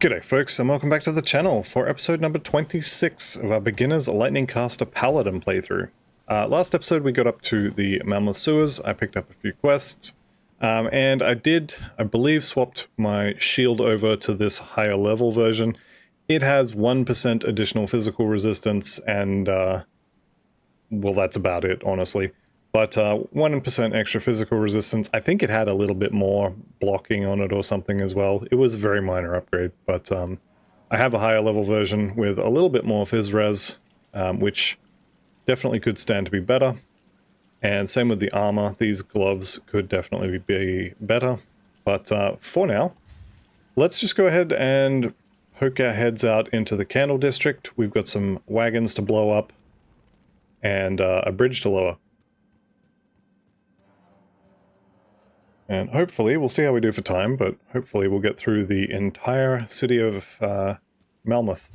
G'day folks, and welcome back to the channel for episode number 26 of our beginner's lightning caster Paladin playthrough. Last episode we got up to the Malmouth sewers. I picked up a few quests, and I believe, swapped my shield over to this higher level version. It has 1% additional physical resistance, and well, that's about it, honestly. But 1% extra physical resistance. I think it had a little bit more blocking on it or something as well. It was a very minor upgrade, but I have a higher level version with a little bit more phys res, which definitely could stand to be better. And same with the armor. These gloves could definitely be better. But for now, let's just go ahead and poke our heads out into the Candle District. We've got some wagons to blow up and a bridge to lower. And hopefully, we'll see how we do for time, but hopefully we'll get through the entire city of Malmouth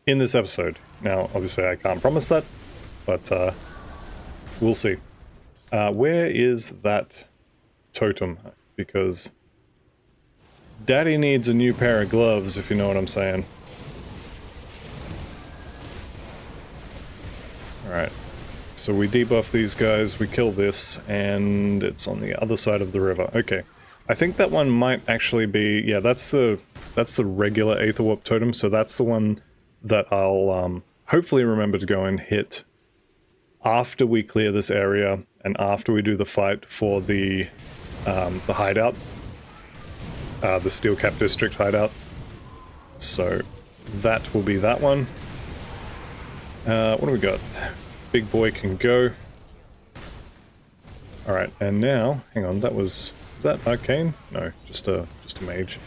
in this episode. Now, obviously I can't promise that, but we'll see. Where is that totem? Because Daddy needs a new pair of gloves, if you know what I'm saying. Alright. So we debuff these guys, we kill this, and it's on the other side of the river. Okay. I think that one might actually be... yeah, that's the regular Aether Warp totem, so that's the one that I'll hopefully remember to go and hit after we clear this area, and after we do the fight for the hideout. The Steel Cap District hideout. So that will be that one. What do we got? Big boy can go. Alright, and now, hang on, was that arcane? No, just a mage.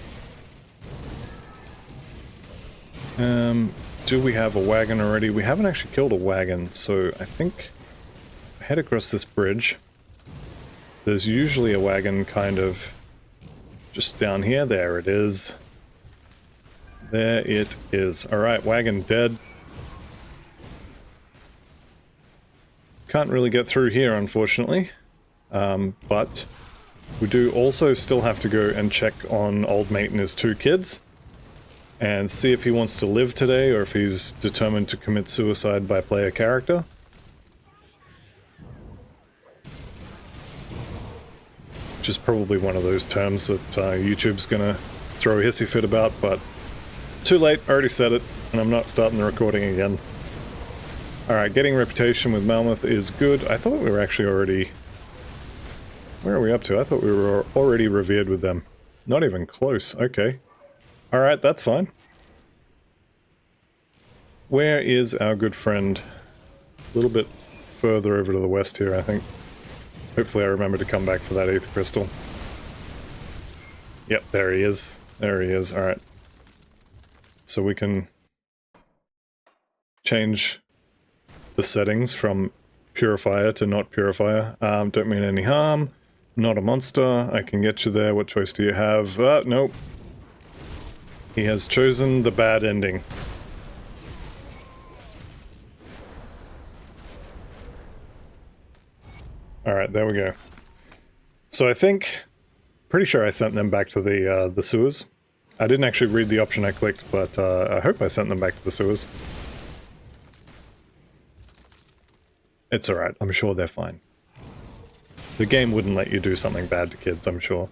Do we have a wagon already? We haven't actually killed a wagon, so I think if I head across this bridge, there's usually a wagon kind of just down here. There it is. There it is. Alright, wagon dead. Can't really get through here, unfortunately, but we do also still have to go and check on old mate and his 2 kids and see if he wants to live today or if he's determined to commit suicide by player character. Which is probably one of those terms that YouTube's gonna throw a hissy fit about, but too late, already said it, and I'm not starting the recording again. Alright, getting reputation with Malmouth is good. I thought we were actually already... where are we up to? I thought we were already revered with them. Not even close. Okay. Alright, that's fine. Where is our good friend? A little bit further over to the west here, I think. Hopefully I remember to come back for that Aether Crystal. Yep, there he is. There he is. Alright. So we can change the settings from purifier to not purifier. Don't mean any harm. Not a monster. I can get you there. What choice do you have? Nope. He has chosen the bad ending. Alright, there we go. So I think... pretty sure I sent them back to the sewers. I didn't actually read the option I clicked, but I hope I sent them back to the sewers. It's alright, I'm sure they're fine. The game wouldn't let you do something bad to kids, I'm sure.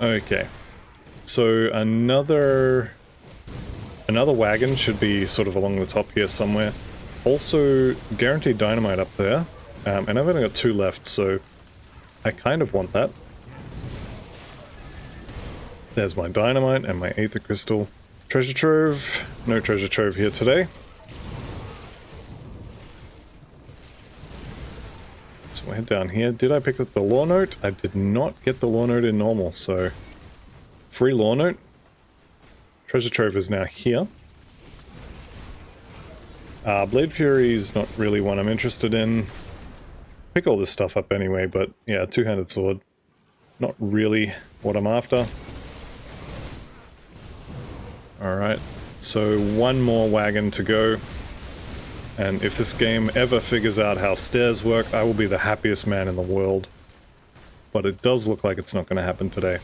Okay. So another wagon should be sort of along the top here somewhere. Also, guaranteed dynamite up there. And I've only got 2 left, so I kind of want that. There's my dynamite and my Aether Crystal. Treasure trove. No treasure trove here today. So we'll head down here. Did I pick up the lore note? I did not get the lore note in normal, so... free lore note. Treasure trove is now here. Blade Fury is not really one I'm interested in. Pick all this stuff up anyway, but yeah, 2-handed sword. Not really what I'm after. Alright, so 1 more wagon to go. And if this game ever figures out how stairs work, I will be the happiest man in the world. but it does look like it's not going to happen today.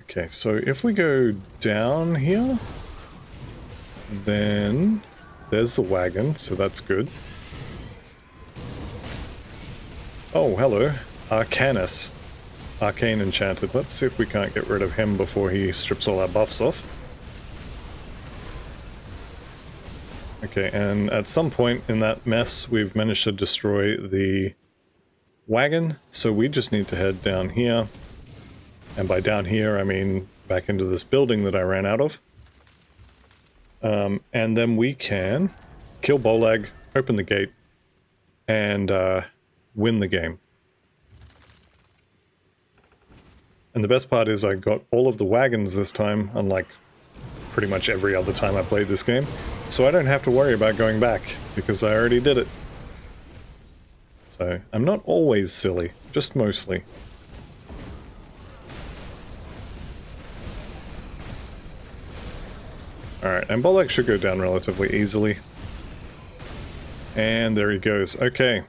Okay, so if we go down here, then there's the wagon, so that's good. Oh, hello. Arcanus. Arcane Enchanted. Let's see if we can't get rid of him before he strips all our buffs off. Okay, and at some point in that mess, we've managed to destroy the wagon, so we just need to head down here. And by down here, I mean back into this building that I ran out of. And then we can kill Bolag, open the gate, and win the game. And the best part is I got all of the wagons this time, unlike pretty much every other time I played this game. So I don't have to worry about going back, because I already did it. So I'm not always silly, just mostly. Alright, and Bolek should go down relatively easily. And there he goes. Okay.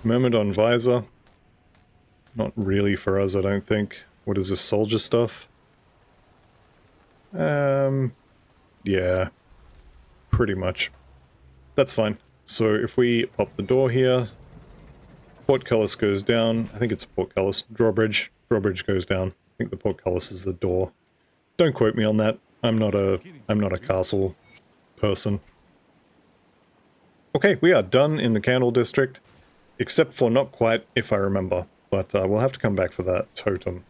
Myrmidon Visor. Not really for us, I don't think. What is this, soldier stuff? Yeah. Pretty much. That's fine. So if we pop the door here, portcullis goes down. I think it's portcullis. Drawbridge. Drawbridge goes down. I think the portcullis is the door. Don't quote me on that. I'm not a castle person. Okay, we are done in the Candle District, except for not quite, if I remember. But we'll have to come back for that totem.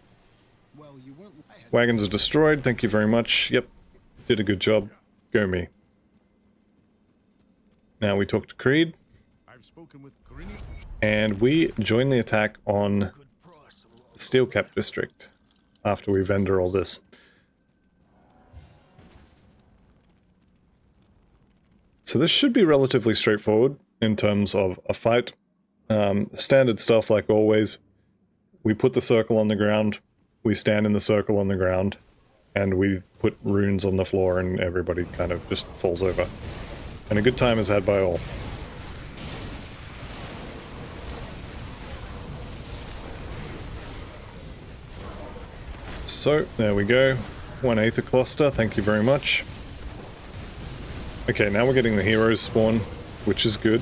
Wagons are destroyed. Thank you very much. Yep, did a good job. Go me. Now we talk to Creed, and we join the attack on the Steel Cap District after we vendor all this. So this should be relatively straightforward in terms of a fight. Standard stuff like always. We put the circle on the ground, we stand in the circle on the ground, and we put runes on the floor and everybody kind of just falls over. And a good time is had by all. So, there we go. 1/8 a cluster, thank you very much. Okay, now we're getting the heroes spawn, which is good.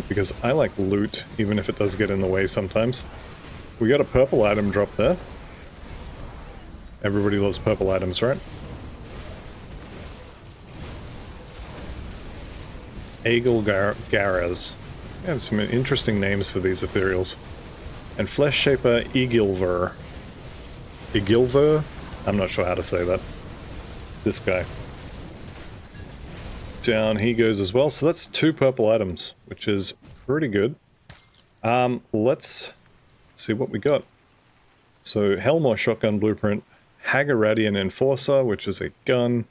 Because I like loot, even if it does get in the way sometimes. We got a purple item drop there. Everybody loves purple items, right? Aegle Garaz. We have some interesting names for these ethereals. And Flesh Shaper Egilver. Egilver? I'm not sure how to say that. This guy. Down he goes as well, so that's 2 purple items, which is pretty good. Let's see what we got. So Helmore Shotgun Blueprint, Hagaradian Enforcer, which is a gun,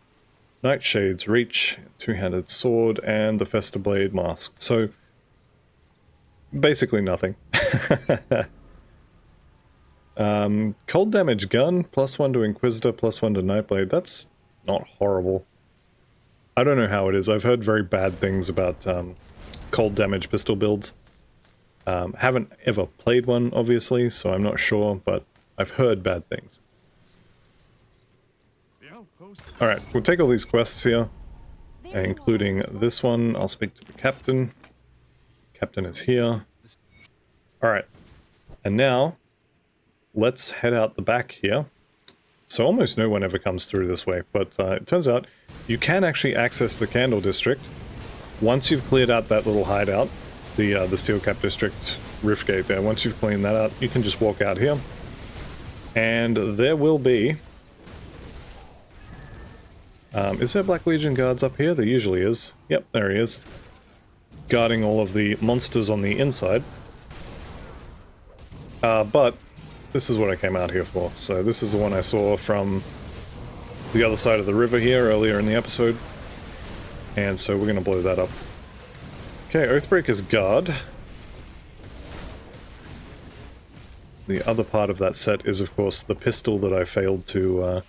Nightshade's Reach, 2-handed sword, and the Festa Blade Mask. So basically nothing. Cold Damage Gun, +1 to Inquisitor, +1 to Nightblade. That's not horrible. I don't know how it is. I've heard very bad things about cold damage pistol builds. Haven't ever played one, obviously, so I'm not sure, but I've heard bad things. Alright, we'll take all these quests here, including this one. I'll speak to the captain. Captain is here. Alright, and now let's head out the back here. So almost no one ever comes through this way, but it turns out you can actually access the Candle District once you've cleared out that little hideout, the Steel Cap District rift gate there. Once you've cleaned that out, you can just walk out here, and there will be... is there Black Legion guards up here? There usually is. Yep, there he is. Guarding all of the monsters on the inside. But this is what I came out here for. So this is the one I saw from the other side of the river here earlier in the episode. And so we're going to blow that up. Okay, Oathbreaker's Guard. The other part of that set is, of course, the pistol that I failed to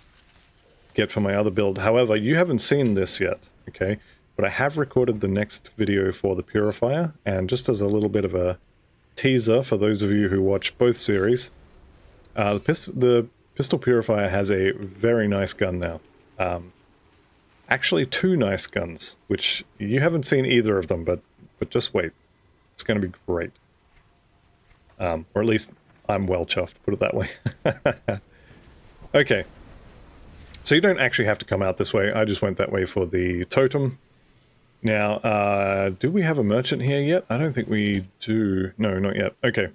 get for my other build. However, you haven't seen this yet, okay? but I have recorded the next video for the Purifier, and just as a little bit of a teaser for those of you who watch both series, the Pistol Purifier has a very nice gun now. Actually, two nice guns, which you haven't seen either of them, but just wait. It's going to be great. Or at least I'm well chuffed, put it that way. Okay. So you don't actually have to come out this way. I just went that way for the totem. Now, do we have a merchant here yet? I don't think we do. No, not yet. Okay.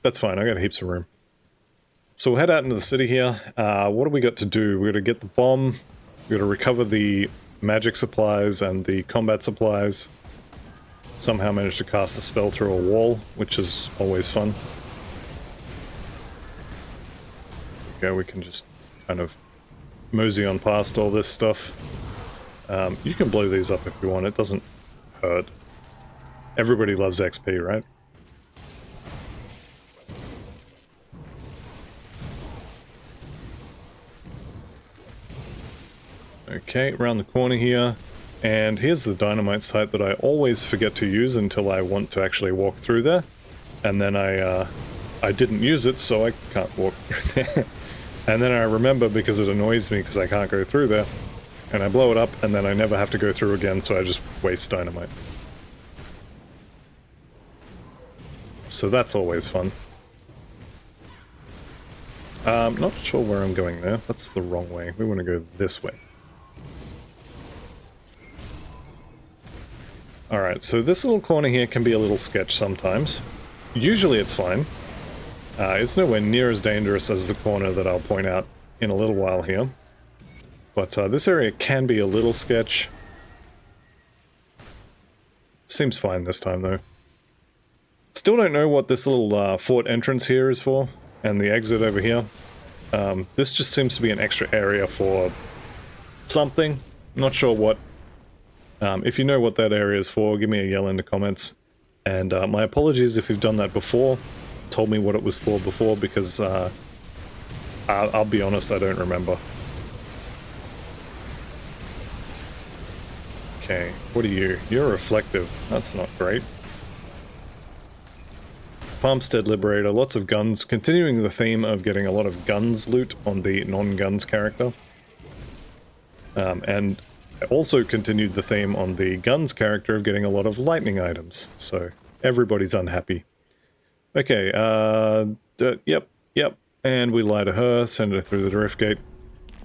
That's fine. I got heaps of room. So we'll head out into the city here. What do we got to do? We got to get the bomb. We got to recover the magic supplies and the combat supplies. Somehow managed to cast a spell through a wall, which is always fun. Okay, we can just kind of mosey on past all this stuff. You can blow these up if you want, it doesn't hurt. Everybody loves XP, right? Okay, around the corner here. And here's the dynamite site that I always forget to use until I want to actually walk through there. And then I didn't use it, so I can't walk through there. And then I remember because it annoys me because I can't go through there. And I blow it up, and then I never have to go through again, so I just waste dynamite. So that's always fun. Not sure where I'm going there. That's the wrong way. We want to go this way. Alright, so this little corner here can be a little sketch sometimes. Usually it's fine. It's nowhere near as dangerous as the corner that I'll point out in a little while here. But this area can be a little sketch. Seems fine this time though. Still don't know what this little fort entrance here is for, and the exit over here. This just seems to be an extra area for something. Not sure what. If you know what that area is for, give me a yell in the comments. And my apologies if you've done that before. Told me what it was for before, because I'll be honest, I don't remember. Okay, what are you? You're reflective. That's not great. Farmstead Liberator, lots of guns. Continuing the theme of getting a lot of guns loot on the non-guns character. And I also continued the theme on the guns character of getting a lot of lightning items. So everybody's unhappy. Okay, yep. And we lie to her, send her through the drift gate.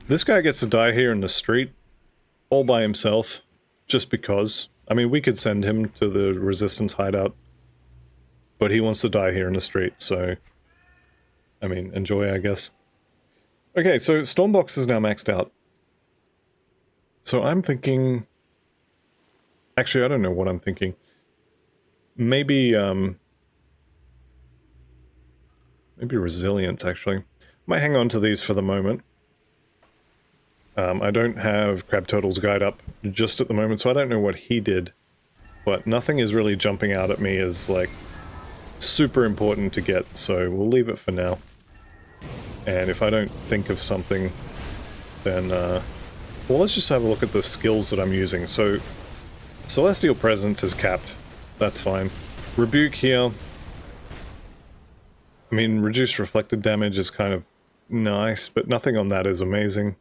This guy gets to die here in the street, all by himself, just because. I mean, we could send him to the resistance hideout, but he wants to die here in the street, so... I mean, enjoy, I guess. Okay, so Stormbox is now maxed out. So I'm thinking... Actually, I don't know what I'm thinking. Maybe, maybe resilience, actually. Might hang on to these for the moment. I don't have Crab Turtle's guide up just at the moment, so I don't know what he did. But nothing is really jumping out at me as, like, super important to get, so we'll leave it for now. And if I don't think of something, then, well, let's just have a look at the skills that I'm using. So, Celestial Presence is capped. That's fine. Rebuke here. I mean, reduced reflected damage is kind of nice, but nothing on that is amazing.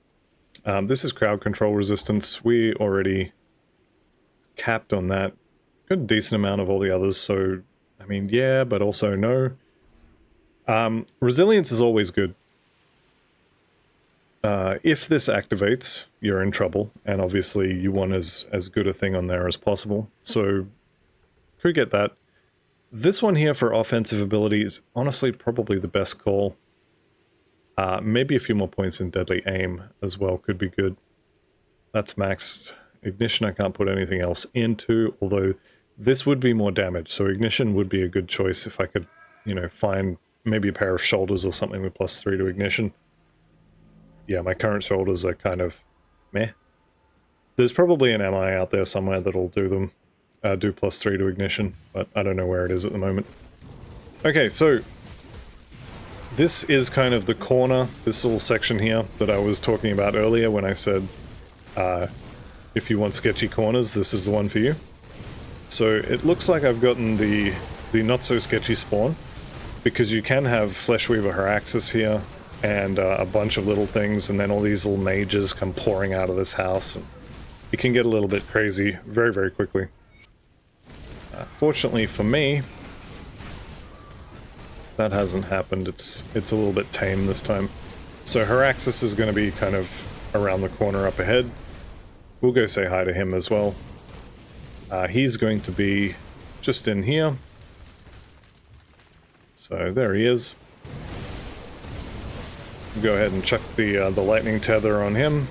This is crowd control resistance. We already capped on that. Got a decent amount of all the others, so, I mean, yeah, but also no. Resilience is always good. If this activates, you're in trouble, and obviously you want as good a thing on there as possible, so could get that. This one here for offensive ability is honestly probably the best call. Maybe a few more points in deadly aim as well could be good. That's maxed. Ignition I can't put anything else into, although this would be more damage, so ignition would be a good choice if I could, you know, find maybe a pair of shoulders or something with +3 to ignition. Yeah, my current shoulders are kind of meh. There's probably an MI out there somewhere that'll do them, do +3 to ignition, but I don't know where it is at the moment. Okay, so this is kind of the corner, this little section here that I was talking about earlier when I said if you want sketchy corners, this is the one for you. So it looks like I've gotten the not so sketchy spawn, because you can have Fleshweaver Haraxis here, and a bunch of little things, and then all these little mages come pouring out of this house, and it can get a little bit crazy very, very quickly. Fortunately for me, that hasn't happened. It's a little bit tame this time. So Haraxis is going to be kind of around the corner up ahead. We'll go say hi to him as well. He's going to be just in here. So there he is. Go ahead and chuck the lightning tether on him.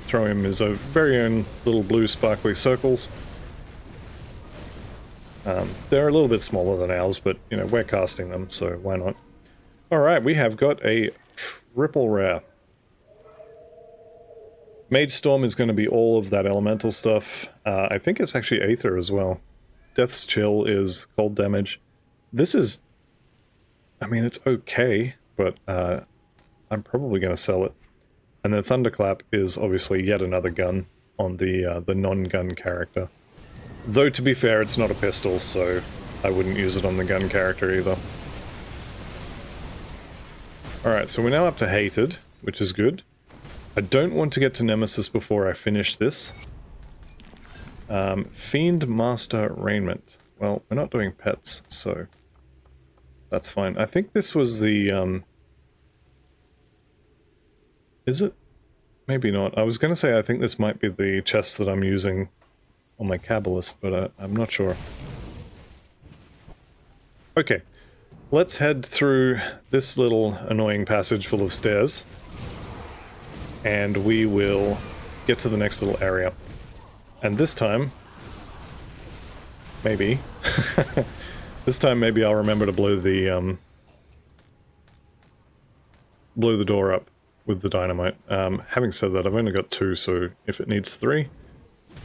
Throw him his very own little blue sparkly circles. They're a little bit smaller than ours, but, you know, we're casting them, so why not? Alright, we have got a triple rare. Mage Storm is going to be all of that elemental stuff. I think it's actually Aether as well. Death's Chill is cold damage. This is... I mean, it's okay, but I'm probably going to sell it. And then Thunderclap is obviously yet another gun on the non-gun character. Though, to be fair, it's not a pistol, so I wouldn't use it on the gun character either. Alright, so we're now up to Hated, which is good. I don't want to get to Nemesis before I finish this. Fiend Master Raiment. Well, we're not doing pets, so that's fine. I think this was the... Is it? Maybe not. I was going to say I think this might be the chest that I'm using on my Kabbalist, but I'm not sure. Okay, let's head through this little annoying passage full of stairs, and we will get to the next little area. And this time, maybe, this time maybe I'll remember to blow the door up with the dynamite. Having said that, I've only got 2, so if it needs 3,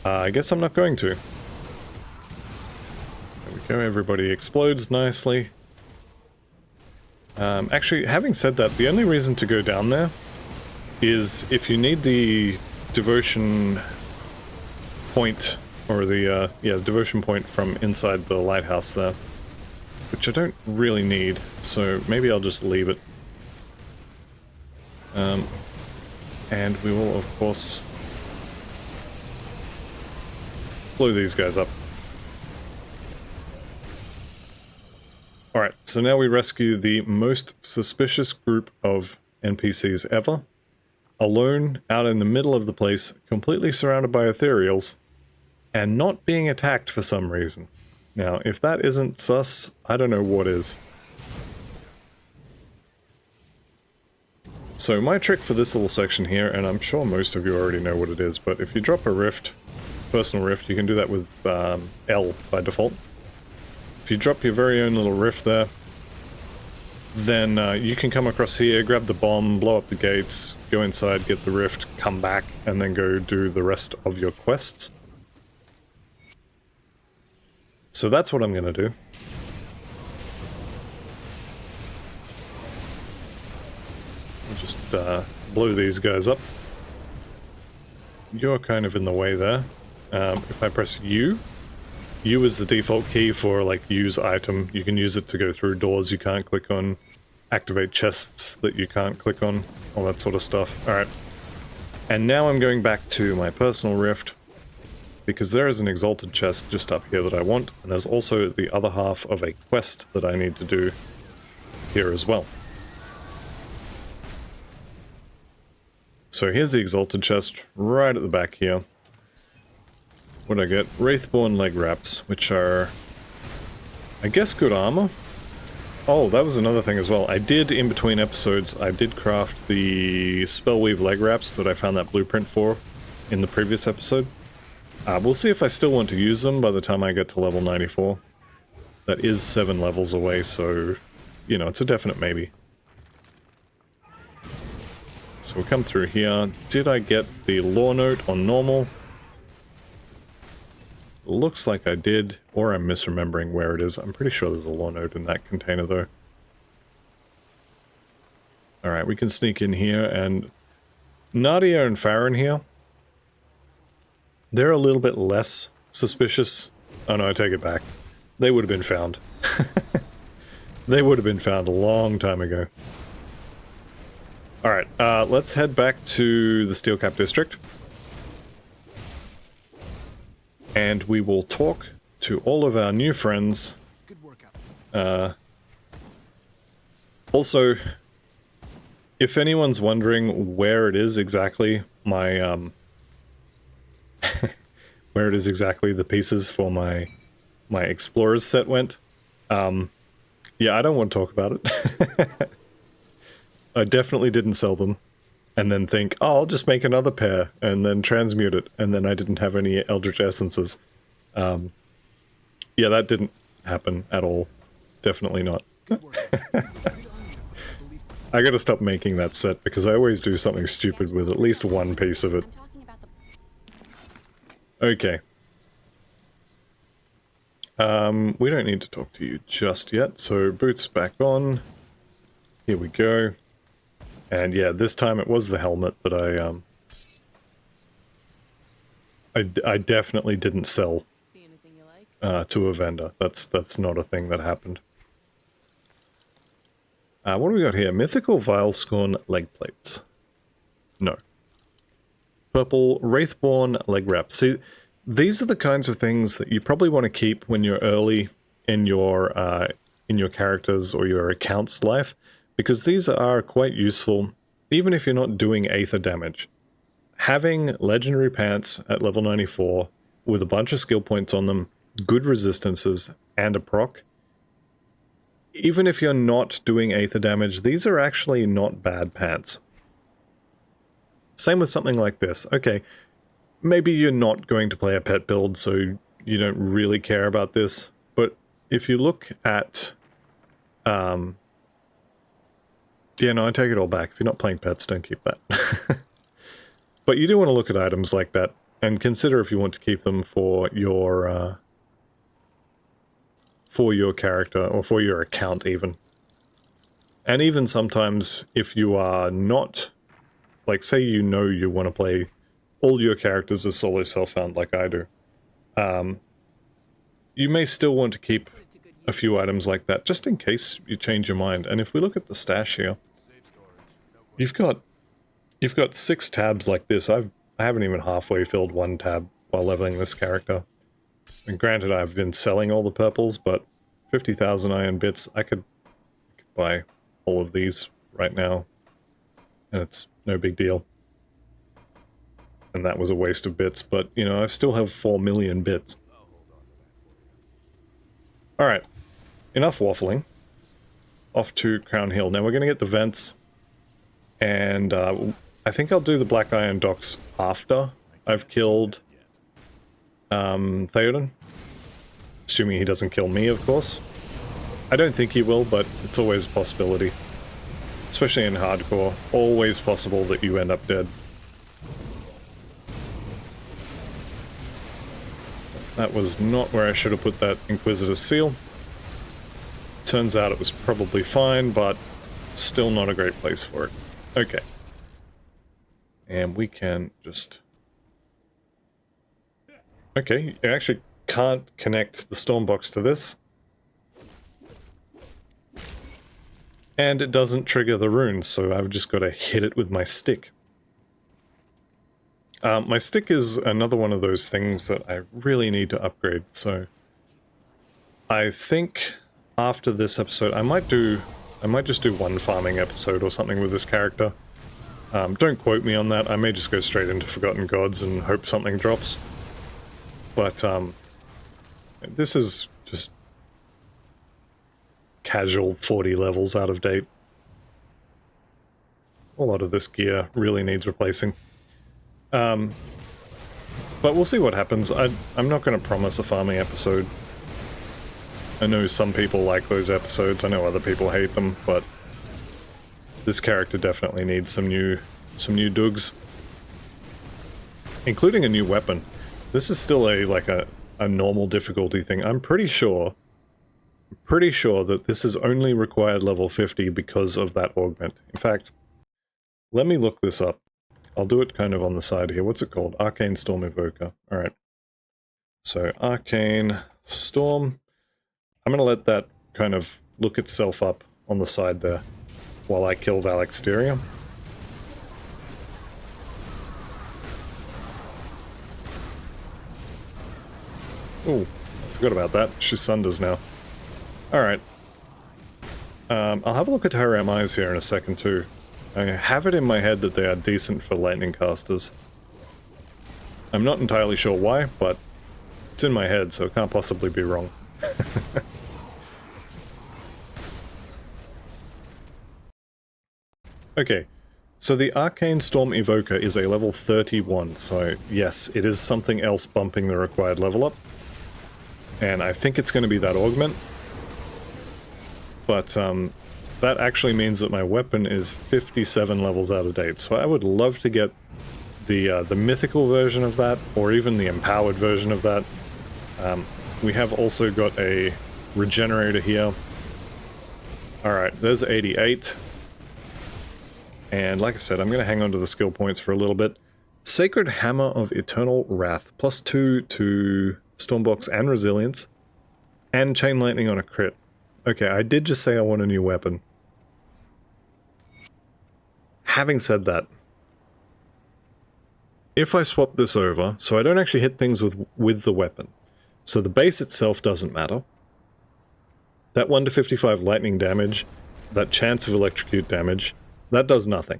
I guess I'm not going to. There we go, everybody explodes nicely. Actually, having said that, the only reason to go down there is if you need the devotion point, or the, devotion point from inside the lighthouse there, which I don't really need, so maybe I'll just leave it. And we will, of course, blow these guys up. Alright, so now we rescue the most suspicious group of NPCs ever. Alone, out in the middle of the place, completely surrounded by ethereals, and not being attacked for some reason. Now, if that isn't sus, I don't know what is. So my trick for this little section here, and I'm sure most of you already know what it is, but if you drop a rift, personal rift, you can do that with L by default. If you drop your very own little rift there, then you can come across here, grab the bomb, blow up the gates, go inside, get the rift, come back, and then go do the rest of your quests. So that's what I'm going to do. I'll just blow these guys up. You're kind of in the way there. If I press U, U is the default key for, like, use item. You can use it to go through doors you can't click on, activate chests that you can't click on, all that sort of stuff. Alright. And now I'm going back to my personal rift, because there is an exalted chest just up here that I want, and there's also the other half of a quest that I need to do here as well. So here's the exalted chest, right at the back here. What did I get? Wraithborn leg wraps, which are, I guess, good armor. Oh, that was another thing as well. I did, in between episodes, I did craft the Spellweave leg wraps that I found that blueprint for in the previous episode. We'll see if I still want to use them by the time I get to level 94. That is 7 levels away, so, you know, it's a definite maybe. So we'll come through here. Did I get the lore note on normal? Looks like I did, or I'm misremembering where it is. I'm pretty sure there's a lore note in that container, though. Alright, we can sneak in here, and Nadia and Farron here. They're a little bit less suspicious. Oh no, I take it back. They would have been found. They would have been found a long time ago. Alright, let's head back to the Steel Cap District. And we will talk to all of our new friends. Also, if anyone's wondering where it is exactly, my, where it is exactly the pieces for my Explorers set went, yeah, I don't want to talk about it. I definitely didn't sell them, and then think, oh, I'll just make another pair, and then transmute it, and then I didn't have any Eldritch Essences. Yeah, that didn't happen at all. Definitely not. I gotta stop making that set, because I always do something stupid with at least one piece of it. Okay. We don't need to talk to you just yet, so boots back on. Here we go. And yeah, this time it was the helmet that I definitely didn't sell to a vendor. That's not a thing that happened. What do we got here? Mythical Vilescorn leg plates. No. Purple Wraithborn leg wrap. See, these are the kinds of things that you probably want to keep when you're early in your character's or your account's life, because these are quite useful, even if you're not doing Aether damage. Having legendary pants at level 94 with a bunch of skill points on them, good resistances, and a proc, even if you're not doing Aether damage, these are actually not bad pants. Same with something like this. Okay, maybe you're not going to play a pet build, so you don't really care about this, but if you look at... yeah, no, I take it all back. If you're not playing pets, don't keep that. But you do want to look at items like that, and consider if you want to keep them for your character, or for your account even. And even sometimes, if you are not... Like, say you know you want to play all your characters as solo self-found like I do. You may still want to keep a few items like that, just in case you change your mind. And if we look at the stash here, you've got 6 tabs like this. I haven't even halfway filled one tab while leveling this character. And granted, I've been selling all the purples, but 50,000 iron bits, I could buy all of these right now, and it's no big deal. And that was a waste of bits, but, you know, I still have 4 million bits. Alright, enough waffling. Off to Crown Hill. Now we're going to get the vents, and I think I'll do the Black Iron Docks after I've killed Theoden. Assuming he doesn't kill me, of course. I don't think he will, but it's always a possibility. Especially in hardcore. Always possible that you end up dead. That was not where I should have put that Inquisitor seal. Turns out it was probably fine, but still not a great place for it. Okay. And we can just... Okay, you actually can't connect the Stormbox to this. And it doesn't trigger the runes, so I've just got to hit it with my stick. My stick is another one of those things that I really need to upgrade, so... I think after this episode, I might just do one farming episode or something with this character. Don't quote me on that, I may just go straight into Forgotten Gods and hope something drops. But, this is just casual 40 levels out of date. A lot of this gear really needs replacing. But we'll see what happens. I'm not going to promise a farming episode. I know some people like those episodes, I know other people hate them, but this character definitely needs some new dugs. Including a new weapon. This is still a normal difficulty thing. I'm pretty sure that this is only required level 50 because of that augment. In fact, let me look this up. I'll do it kind of on the side here. What's it called? Arcane Storm Evoker. Alright. So, Arcane Storm. I'm going to let that kind of look itself up on the side there while I kill Val Exterior. Ooh, I forgot about that. She's Sunders now. Alright. I'll have a look at her MIs here in a second too. I have it in my head that they are decent for lightning casters. I'm not entirely sure why, but it's in my head, so it can't possibly be wrong. Okay, so the Arcane Storm Evoker is a level 31, so yes, it is something else bumping the required level up. And I think it's going to be that augment. But that actually means that my weapon is 57 levels out of date, so I would love to get the mythical version of that, or even the empowered version of that. We have also got a regenerator here. Alright, there's 88. And like I said, I'm going to hang on to the skill points for a little bit. Sacred Hammer of Eternal Wrath, +2 to Stormbox and Resilience, and Chain Lightning on a crit. Okay, I did just say I want a new weapon. Having said that, if I swap this over, so I don't actually hit things with the weapon, so the base itself doesn't matter. That 1 to 55 lightning damage, that chance of electrocute damage, that does nothing.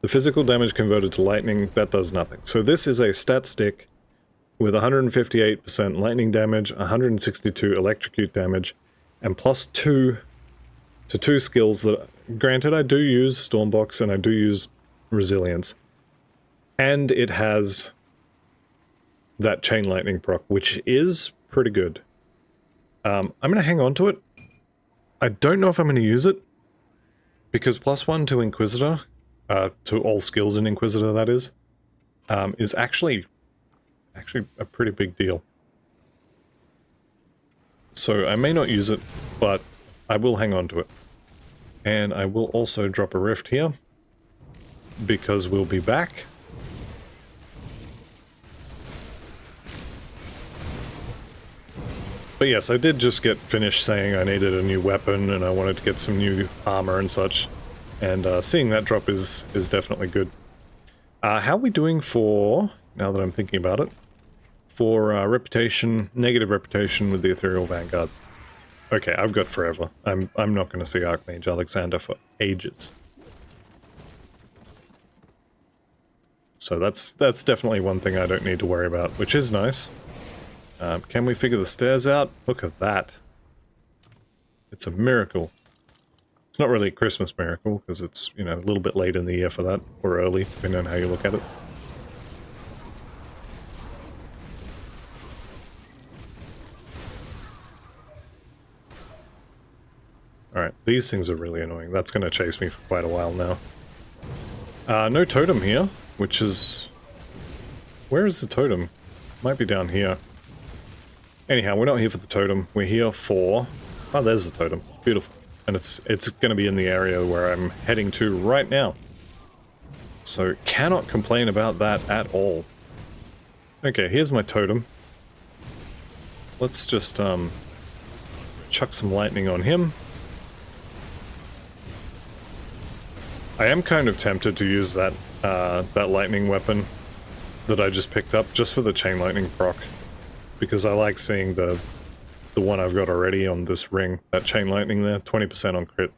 The physical damage converted to lightning, that does nothing. So this is a stat stick with 158% lightning damage, 162 electrocute damage, and +2 to 2 skills that, granted, I do use Stormbox and I do use Resilience. And it has that Chain Lightning proc, which is pretty good. I'm going to hang on to it. I don't know if I'm going to use it, because +1 to Inquisitor, to all skills in Inquisitor that is actually a pretty big deal. So I may not use it, but I will hang on to it. And I will also drop a rift here, because we'll be back. But yes, I did just get finished saying I needed a new weapon and I wanted to get some new armor and such. And seeing that drop is definitely good. How are we doing for, now that I'm thinking about it, for reputation, negative reputation with the Ethereal Vanguard? Okay, I've got forever. I'm not going to see Archmage Alexander for ages. So that's definitely one thing I don't need to worry about, which is nice. Can we figure the stairs out? Look at that. It's a miracle. It's not really a Christmas miracle, because it's, you know, a little bit late in the year for that, or early, depending on how you look at it. Alright, these things are really annoying. That's going to chase me for quite a while now. No totem here, which is... Where is the totem? Might be down here. Anyhow, we're not here for the totem. We're here for... Oh, there's the totem. Beautiful. And it's going to be in the area where I'm heading to right now. So, cannot complain about that at all. Okay, here's my totem. Let's just, chuck some lightning on him. I am kind of tempted to use that, that lightning weapon that I just picked up, just for the chain lightning proc. Because I like seeing the one I've got already on this ring, that chain lightning there, 20% on crit.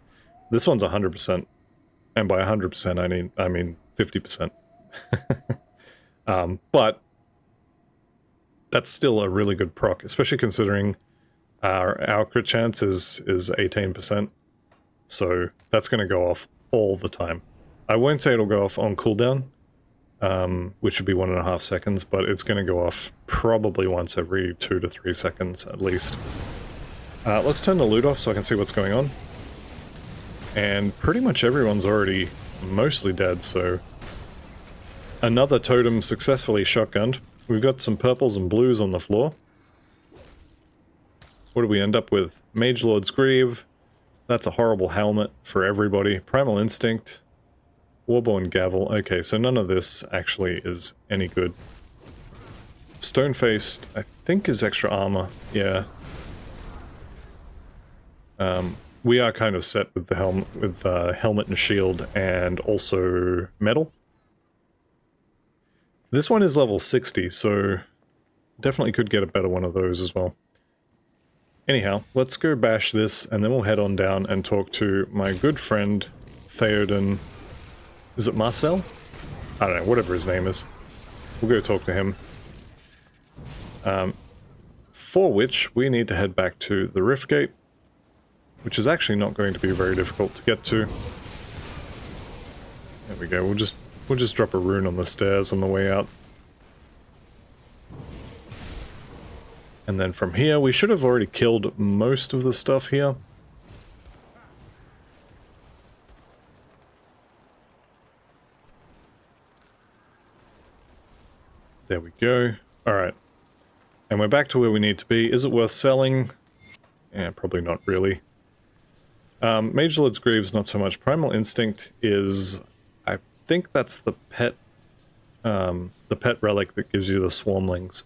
This one's 100%, and by 100% I mean 50%. But that's still a really good proc, especially considering our crit chance is 18%. So that's going to go off all the time. I won't say it'll go off on cooldown, which would be 1.5 seconds, but it's going to go off probably once every 2 to 3 seconds at least. Let's turn the loot off so I can see what's going on. And pretty much everyone's already mostly dead, so... Another totem successfully shotgunned. We've got some purples and blues on the floor. What do we end up with? Mage Lord's Greave. That's a horrible helmet for everybody. Primal Instinct. Warborn Gavel. Okay, so none of this actually is any good. Stone-faced, I think, is extra armor. Yeah. We are kind of set with the helmet and shield, and also metal. This one is level 60, so definitely could get a better one of those as well. Anyhow, let's go bash this, and then we'll head on down and talk to my good friend, Theoden. Is it Marcel? I don't know, whatever his name is. We'll go talk to him. For which, we need to head back to the Rift Gate, which is actually not going to be very difficult to get to. There we go, we'll just drop a rune on the stairs on the way out. And then from here, we should have already killed most of the stuff here. There we go. Alright. And we're back to where we need to be. Is it worth selling? Yeah, probably not really. Mage Lord's Greaves, not so much. Primal Instinct is... I think that's the pet relic that gives you the Swarmlings.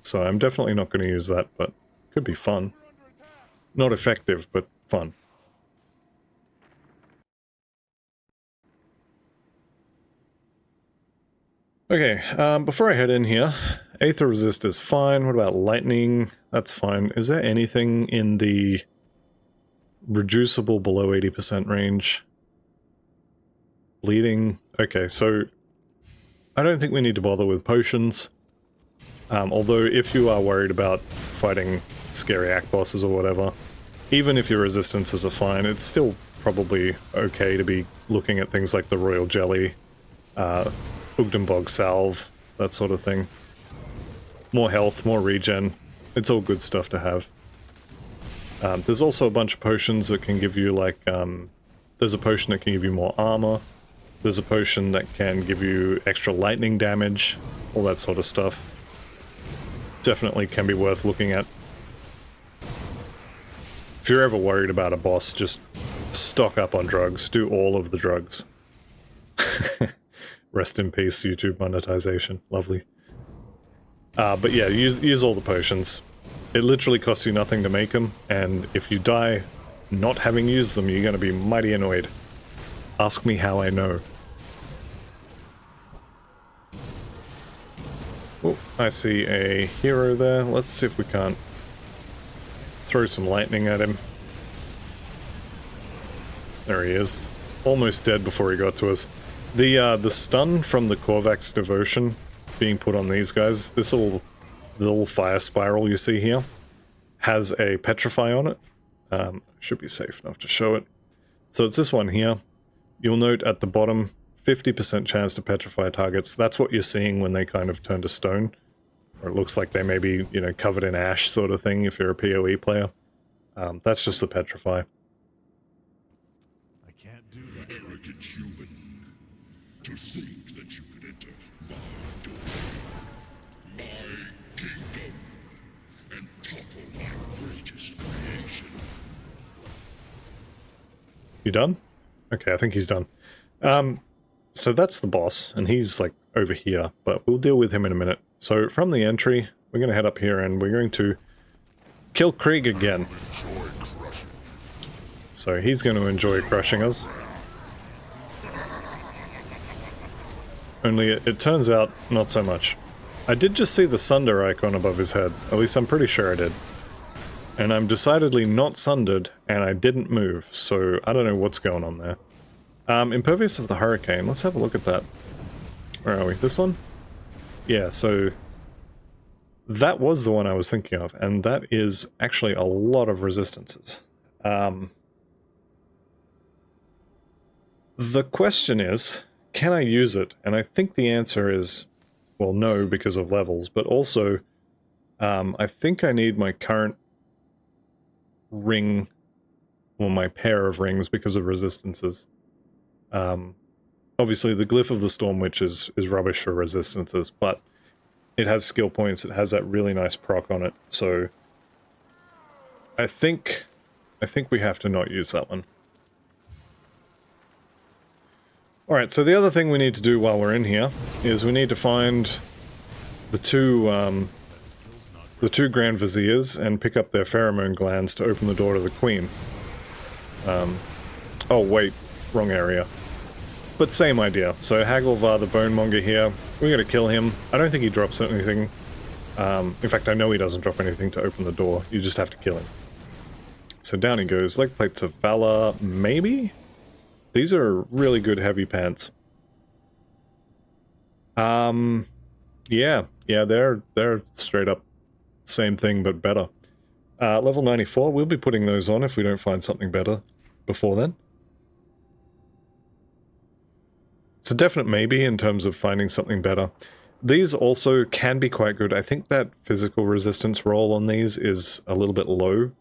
So I'm definitely not going to use that, but could be fun. Not effective, but fun. Okay, before I head in here, Aether Resist is fine. What about Lightning? That's fine. Is there anything in the reducible below 80% range? Bleeding? Okay, so I don't think we need to bother with potions. Although if you are worried about fighting scary act bosses or whatever, even if your resistances are fine, it's still probably okay to be looking at things like the Royal Jelly, Ugdenbog Salve, that sort of thing. More health, more regen, it's all good stuff to have. There's also a bunch of potions that can give you, like, there's a potion that can give you more armor, there's a potion that can give you extra lightning damage, all that sort of stuff. Definitely can be worth looking at. If you're ever worried about a boss, just stock up on drugs. Do all of the drugs. Rest in peace, YouTube monetization. Lovely. But yeah, use all the potions. It literally costs you nothing to make them, and if you die not having used them, you're going to be mighty annoyed. Ask me how I know. Oh, I see a hero there. Let's see if we can't throw some lightning at him. There he is. Almost dead before he got to us. The stun from the Korvax Devotion being put on these guys, this little fire spiral you see here, has a Petrify on it. Should be safe enough to show it. So it's this one here. You'll note at the bottom, 50% chance to petrify targets. That's what you're seeing when they kind of turn to stone. Or it looks like they may be, you know, covered in ash sort of thing if you're a PoE player. That's just the petrify. I can't do that. Arrogant human. To think that you could enter my domain, my kingdom, and topple my greatest creation. You done? Okay, I think he's done. So that's the boss, and he's, like, over here, but we'll deal with him in a minute. So, from the entry, we're going to head up here, and we're going to kill Krieg again. So he's going to enjoy crushing us. Only it turns out, not so much. I did just see the Sunder icon above his head, at least I'm pretty sure I did. And I'm decidedly not sundered, and I didn't move, so I don't know what's going on there. Impervious of the Hurricane, let's have a look at that. Where are we? This one? Yeah, so that was the one I was thinking of, and that is actually a lot of resistances. The question is, can I use it? And I think the answer is, well, no, because of levels, but also, I think I need my current ring, or my pair of rings because of resistances. Obviously the Glyph of the Storm Witch is rubbish for resistances, but it has skill points, it has that really nice proc on it, so I think we have to not use that one. Alright, so the other thing we need to do while we're in here is we need to find the two Grand Viziers and pick up their pheromone glands to open the door to the Queen. Oh wait, wrong area. But same idea. So Hagelvar the Bonemonger here, we gotta kill him. I don't think he drops anything. In fact, I know he doesn't drop anything to open the door. You just have to kill him. So down he goes. Leg plates of valor, maybe? These are really good heavy pants. Yeah, they're straight up same thing but better. Level 94, we'll be putting those on if we don't find something better before then. It's a definite maybe in terms of finding something better. These also can be quite good. I think that physical resistance roll on these is a little bit low.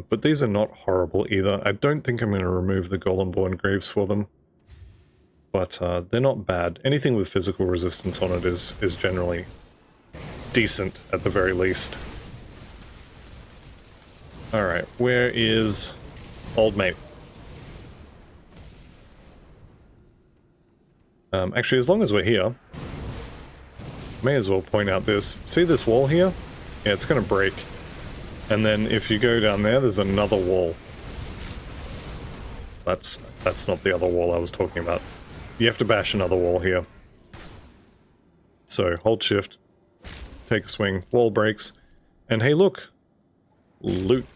But these are not horrible either. I don't think I'm going to remove the Golemborn Graves for them. But they're not bad. Anything with physical resistance on it is generally decent at the very least. Alright, where is Old Mate? Actually, as long as we're here, may as well point out this. See this wall here? Yeah, it's going to break. And then if you go down there, there's another wall. That's not the other wall I was talking about. You have to bash another wall here. So, hold shift, take a swing, wall breaks, and hey look! Loot.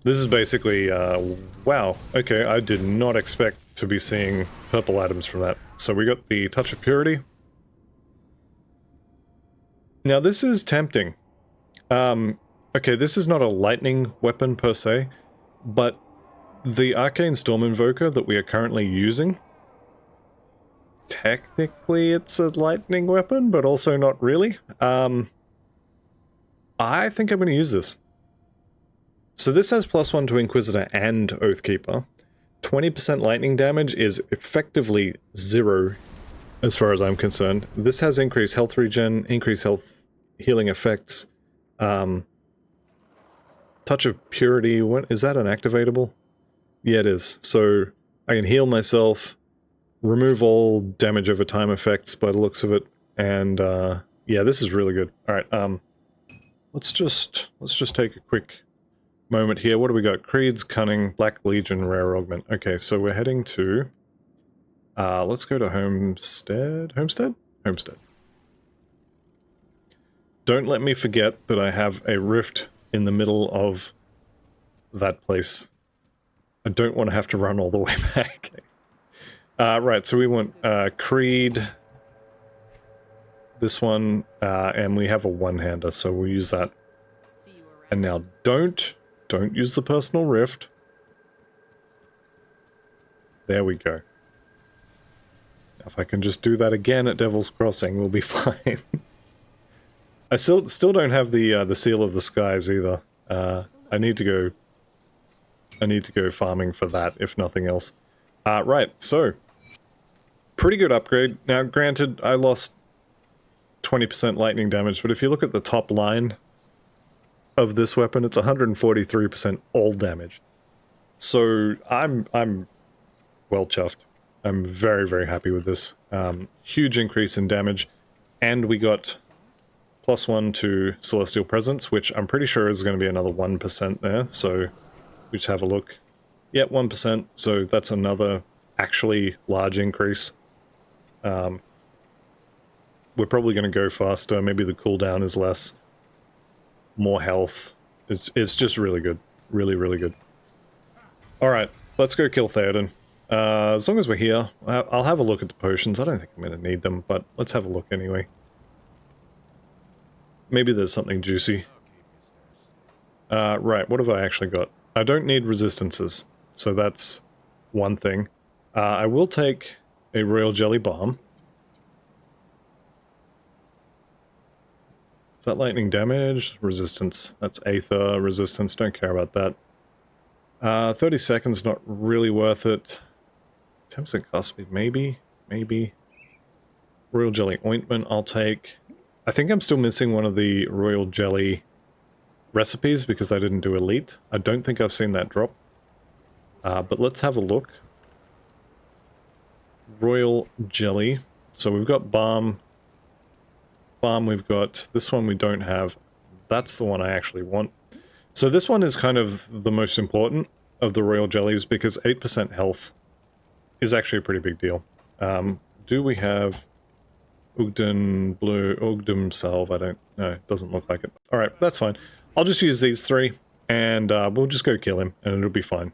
This is basically, wow, okay, I did not expect to be seeing purple items from that. So we got the Touch of Purity. Now this is tempting. Okay, this is not a lightning weapon per se, but the Arcane Storm Invoker that we are currently using, technically it's a lightning weapon, but also not really. I think I'm going to use this. So this has +1 to Inquisitor and Oathkeeper. 20% lightning damage is effectively 0 as far as I'm concerned. This has increased health regen, increased health healing effects. Touch of Purity, what, is that an activatable? Yeah, it is. So I can heal myself, remove all damage over time effects by the looks of it, and yeah, this is really good. Alright, let's just take a quick moment here. What do we got? Creed's Cunning, Black Legion, Rare Augment. Okay, so we're heading to... let's go to Homestead? Homestead? Homestead. Don't let me forget that I have a rift in the middle of that place. I don't want to have to run all the way back. Right, so we want Creed, this one, and we have a one-hander, so we'll use that. And now don't use the personal rift. There we go. If I can just do that again at Devil's Crossing, we'll be fine. I still don't have the Seal of the Skies either. I need to go farming for that, if nothing else. Right, so pretty good upgrade. Now, granted, I lost 20% lightning damage, but if you look at the top line of this weapon, it's 143% all damage. So I'm well chuffed. I'm very, very happy with this. Huge increase in damage, and we got +1 to Celestial Presence, which I'm pretty sure is going to be another 1% there, so we just have a look. Yeah, 1%, so that's another actually large increase. We're probably going to go faster, maybe the cooldown is less. More health. It's just really good. Really, really good. Alright, let's go kill Theoden. As long as we're here, I'll have a look at the potions. I don't think I'm going to need them, but let's have a look anyway. Maybe there's something juicy. Right, what have I actually got? I don't need resistances, so that's one thing. I will take a Royal Jelly Bomb. Is that lightning damage? Resistance. That's Aether resistance, don't care about that. 30 seconds, not really worth it. 10% cost speed, maybe? Maybe. Royal Jelly Ointment I'll take. I think I'm still missing one of the Royal Jelly recipes because I didn't do Elite. I don't think I've seen that drop. But let's have a look. Royal Jelly. So we've got Balm. Balm we've got. This one we don't have. That's the one I actually want. So this one is kind of the most important of the Royal Jellies because 8% health is actually a pretty big deal. Do we have Ugden Blue, Ugdum Salve? I don't know. It doesn't look like it. Alright, that's fine. I'll just use these three and we'll just go kill him and it'll be fine.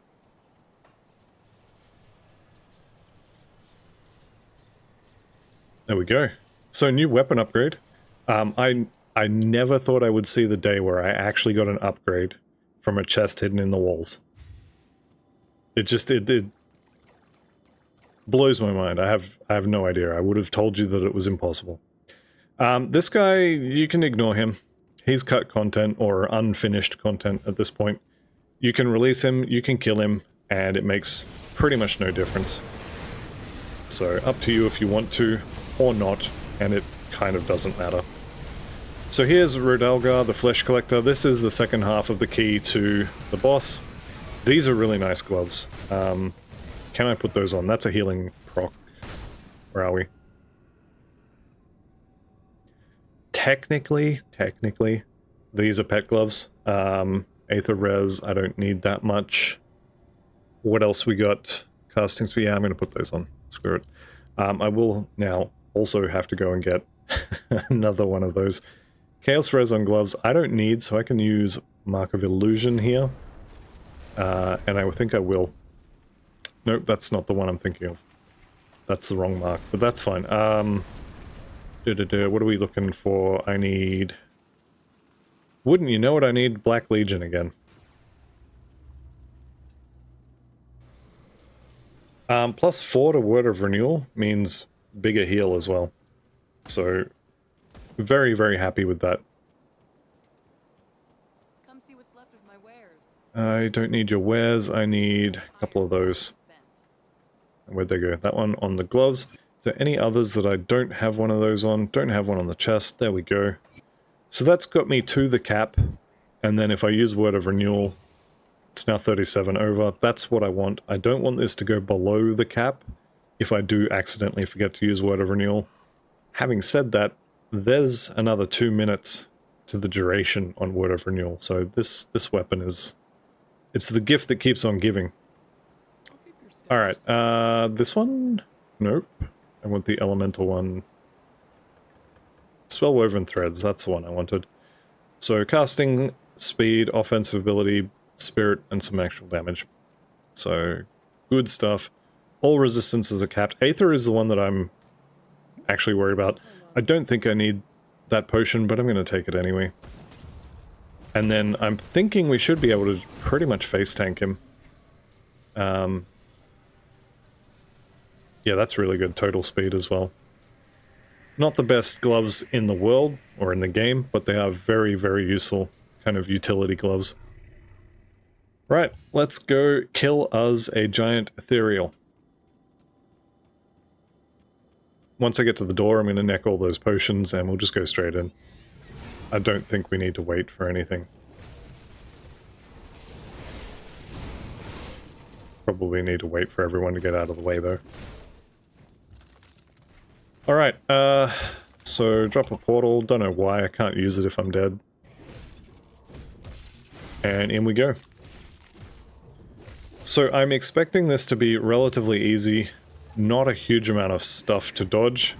There we go. So new weapon upgrade. I never thought I would see the day where I actually got an upgrade from a chest hidden in the walls. It blows my mind. I have no idea. I would have told you that it was impossible. This guy, you can ignore him. He's cut content or unfinished content at this point. You can release him, you can kill him, and it makes pretty much no difference. So up to you if you want to or not, and it kind of doesn't matter. So here's Rodalgar, the Flesh Collector. This is the second half of the key to the boss. These are really nice gloves. Can I put those on? That's a healing proc. Where are we? Technically, these are pet gloves. Aether Res, I don't need that much. What else we got? Casting speed, yeah, I'm going to put those on. Screw it. I will now also have to go and get another one of those. Chaos Res on gloves, I don't need, so I can use Mark of Illusion here. And I think I will. Nope, that's not the one I'm thinking of. That's the wrong mark, but that's fine. What are we looking for? I need... Wouldn't you know it, I need Black Legion again. +4 to Word of Renewal means bigger heal as well. So, very, very happy with that. Come see what's left of my wares. I don't need your wares, I need a couple of those. Where'd they go? That one on the gloves. Is there any others that I don't have one of those on? Don't have one on the chest. There we go. So that's got me to the cap. And then if I use Word of Renewal, it's now 37 over. That's what I want. I don't want this to go below the cap if I do accidentally forget to use Word of Renewal. Having said that, there's another 2 minutes to the duration on Word of Renewal. So this weapon is... It's the gift that keeps on giving. Alright, this one? Nope. I want the elemental one. Spellwoven Threads, that's the one I wanted. So casting, speed, offensive ability, spirit, and some actual damage. So, good stuff. All resistances are capped. Aether is the one that I'm actually worried about. I don't think I need that potion, but I'm going to take it anyway. And then I'm thinking we should be able to pretty much face tank him. Yeah, that's really good total speed as well. Not the best gloves in the world, or in the game, but they are very, very useful kind of utility gloves. Right, let's go kill us a giant ethereal. Once I get to the door, I'm going to neck all those potions and we'll just go straight in. I don't think we need to wait for anything. Probably need to wait for everyone to get out of the way though. Alright, so drop a portal. Don't know why, I can't use it if I'm dead. And in we go. So I'm expecting this to be relatively easy. Not a huge amount of stuff to dodge.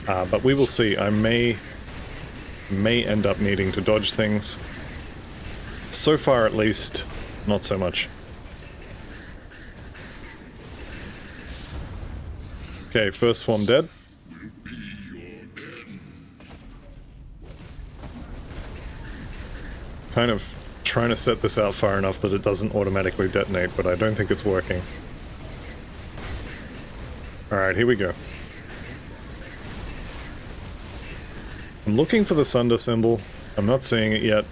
But we will see. I may end up needing to dodge things. So far at least, not so much. Okay, first form dead. Kind of trying to set this out far enough that it doesn't automatically detonate, but I don't think it's working. Alright, here we go. I'm looking for the Sunder symbol. I'm not seeing it yet.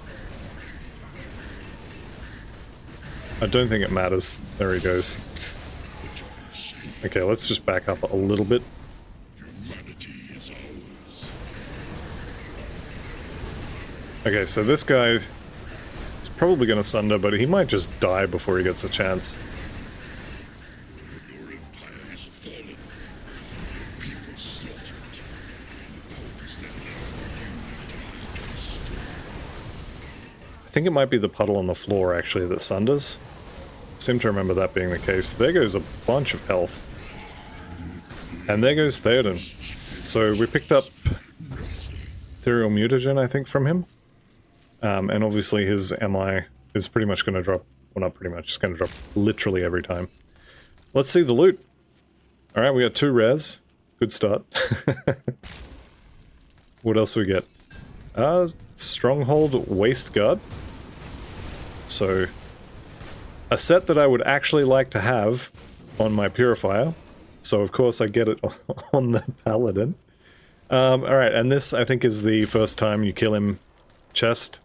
I don't think it matters. There he goes. Okay, let's just back up a little bit. Okay, so this guy is probably going to Sunder, but he might just die before he gets a chance. Your empire has fallen. Your people slaughtered. Hope is there left for you to destroy. I think it might be the puddle on the floor, actually, that Sunders. I seem to remember that being the case. There goes a bunch of health. And there goes Theoden. So we picked up Ethereal Mutagen, I think, from him. And obviously his MI is pretty much going to drop, well not pretty much, it's going to drop literally every time. Let's see the loot. Alright, we got 2 rares. Good start. What else do we get? Stronghold Waist Guard. So, a set that I would actually like to have on my Purifier. So of course I get it on the Paladin. Alright, and this I think is the first time you kill him. Chest.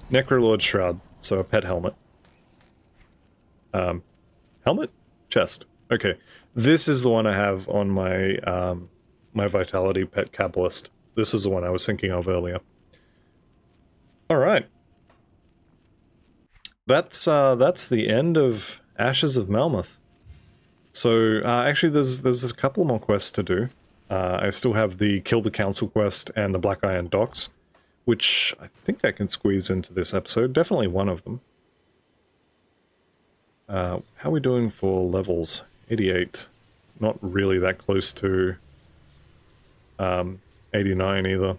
Necrolord Shroud, so a pet helmet. Helmet? Chest. Okay. This is the one I have on my my Vitality Pet Cabalist. This is the one I was thinking of earlier. Alright. That's the end of Ashes of Malmouth. So, actually there's a couple more quests to do. I still have the Kill the Council quest and the Black Iron Docks, which I think I can squeeze into this episode. Definitely one of them. How are we doing for levels? 88. Not really that close to 89 either.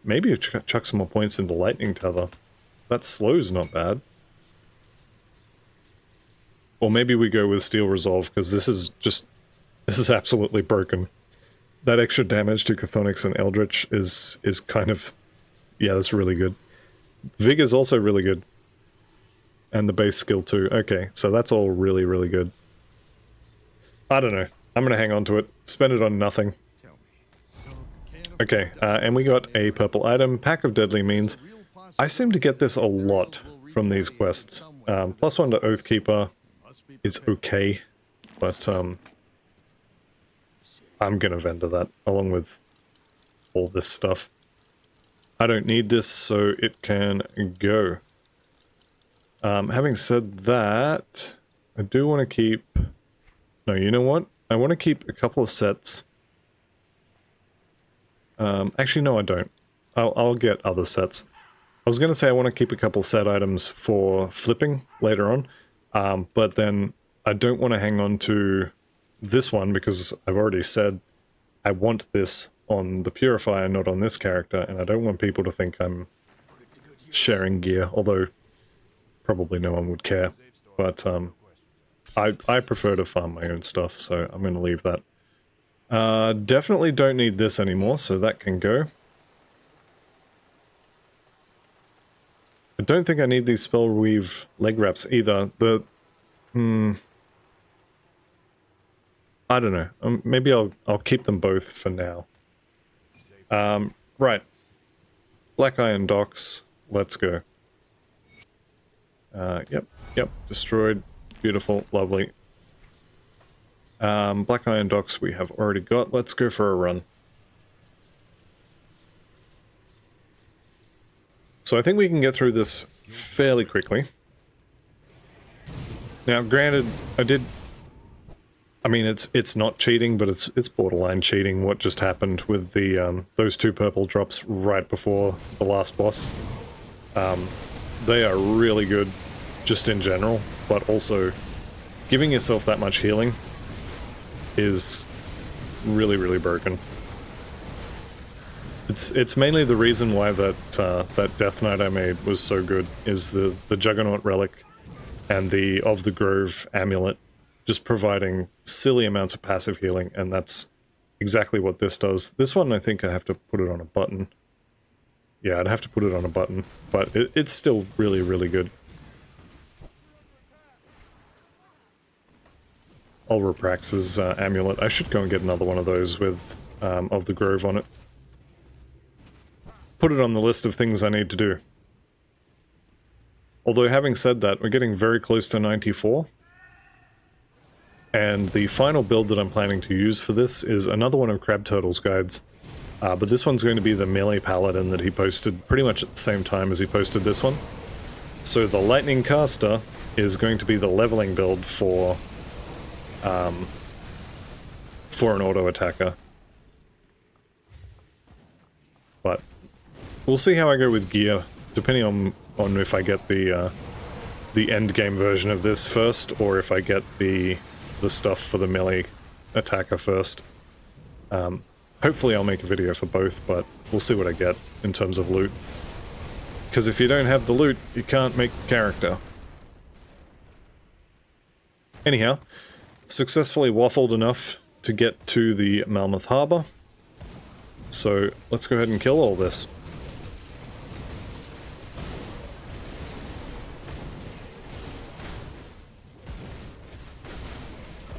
Maybe you chuck some more points into Lightning Tether. That slow's not bad. Or maybe we go with Steel Resolve, because this is absolutely broken. That extra damage to Chthonics and Eldritch is kind of... yeah, that's really good. Vig is also really good. And the base skill too. Okay, so that's all really, really good. I don't know. I'm gonna hang on to it. Spend it on nothing. Okay, and we got a purple item. Pack of Deadly Means. I seem to get this a lot from these quests. +1 to Oathkeeper is okay, but I'm gonna vendor that, along with all this stuff. I don't need this, so it can go. Having said that, I do want to keep... no, you know what? I want to keep a couple of sets. Actually, no, I don't. I'll get other sets. I was going to say I want to keep a couple set items for flipping later on, but then I don't want to hang on to this one because I've already said I want this on the Purifier, not on this character, and I don't want people to think I'm sharing gear, although probably no one would care. But I prefer to farm my own stuff, so I'm going to leave that. Definitely don't need this anymore, so that can go. I don't think I need these Spellweave leg wraps either. I don't know. Maybe I'll keep them both for now. Right. Black Iron Docks. Let's go. Yep. Destroyed. Beautiful. Lovely. Black Iron Docks we have already got. Let's go for a run. So I think we can get through this fairly quickly. Now, granted, I mean, it's not cheating, but it's borderline cheating what just happened with the those 2 purple drops right before the last boss. They are really good just in general, but also giving yourself that much healing is really, really broken. It's mainly the reason why that Death Knight I made was so good, is the Juggernaut Relic and the Of the Grove Amulet just providing silly amounts of passive healing, and that's exactly what this does. This one I think I have to put it on a button. Yeah, I'd have to put it on a button, but it's still really, really good. Ulraprax's amulet. I should go and get another one of those with Of the Grove on it. Put it on the list of things I need to do. Although having said that, we're getting very close to 94. And the final build that I'm planning to use for this is another one of Crab Turtle's guides. But this one's going to be the melee Paladin that he posted pretty much at the same time as he posted this one. So the Lightning Caster is going to be the leveling build for an auto attacker. But we'll see how I go with gear, depending on if I get the end game version of this first, or if I get the stuff for the melee attacker first. Hopefully I'll make a video for both, but we'll see what I get in terms of loot. Because if you don't have the loot, you can't make the character. Anyhow, successfully waffled enough to get to the Malmouth Harbour. So let's go ahead and kill all this.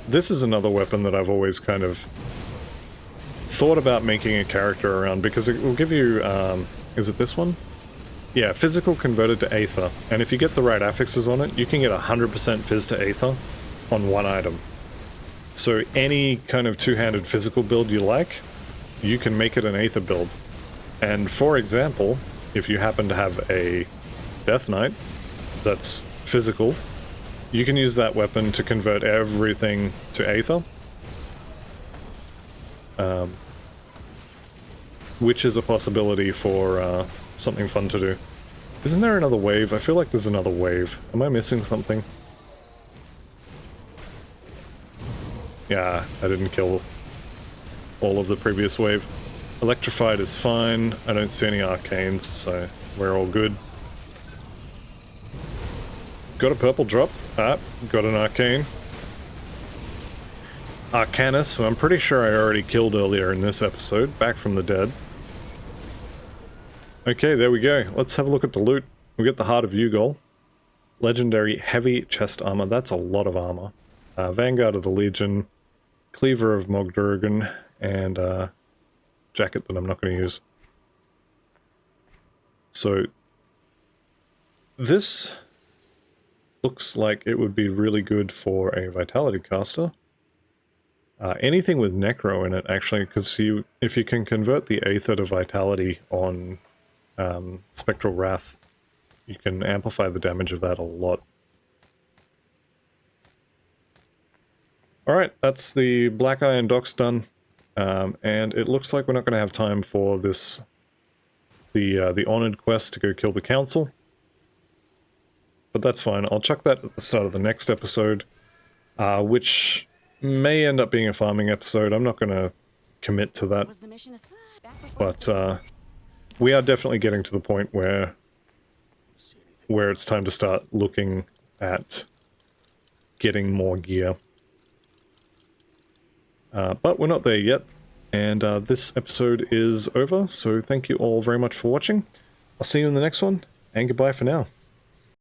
This is another weapon that I've always kind of thought about making a character around, because it will give you, is it this one? Yeah, physical converted to Aether, and if you get the right affixes on it, you can get 100% Fizz to Aether on one item. So any kind of two-handed physical build you like, you can make it an Aether build. And for example, if you happen to have a Death Knight that's physical, you can use that weapon to convert everything to Aether. Which is a possibility for something fun to do. Isn't there another wave? I feel like there's another wave. Am I missing something? Yeah, I didn't kill all of the previous wave. Electrified is fine. I don't see any arcanes, so we're all good. Got a purple drop. Ah, got an arcane. Arcanus, who I'm pretty sure I already killed earlier in this episode, back from the dead. Okay, there we go. Let's have a look at the loot. We get the Heart of Ugol. Legendary heavy chest armor. That's a lot of armor. Vanguard of the Legion. Cleaver of Mogdurgan. And jacket that I'm not going to use. So this looks like it would be really good for a Vitality caster. Anything with Necro in it, actually, because if you can convert the Aether to Vitality on Spectral Wrath, you can amplify the damage of that a lot. Alright, that's the Black Iron Docks done, and it looks like we're not going to have time for this, the Honored quest to go kill the Council. But that's fine, I'll chuck that at the start of the next episode, which may end up being a farming episode. I'm not going to commit to that, but we are definitely getting to the point where it's time to start looking at getting more gear. But we're not there yet, and this episode is over, so thank you all very much for watching. I'll see you in the next one, and goodbye for now.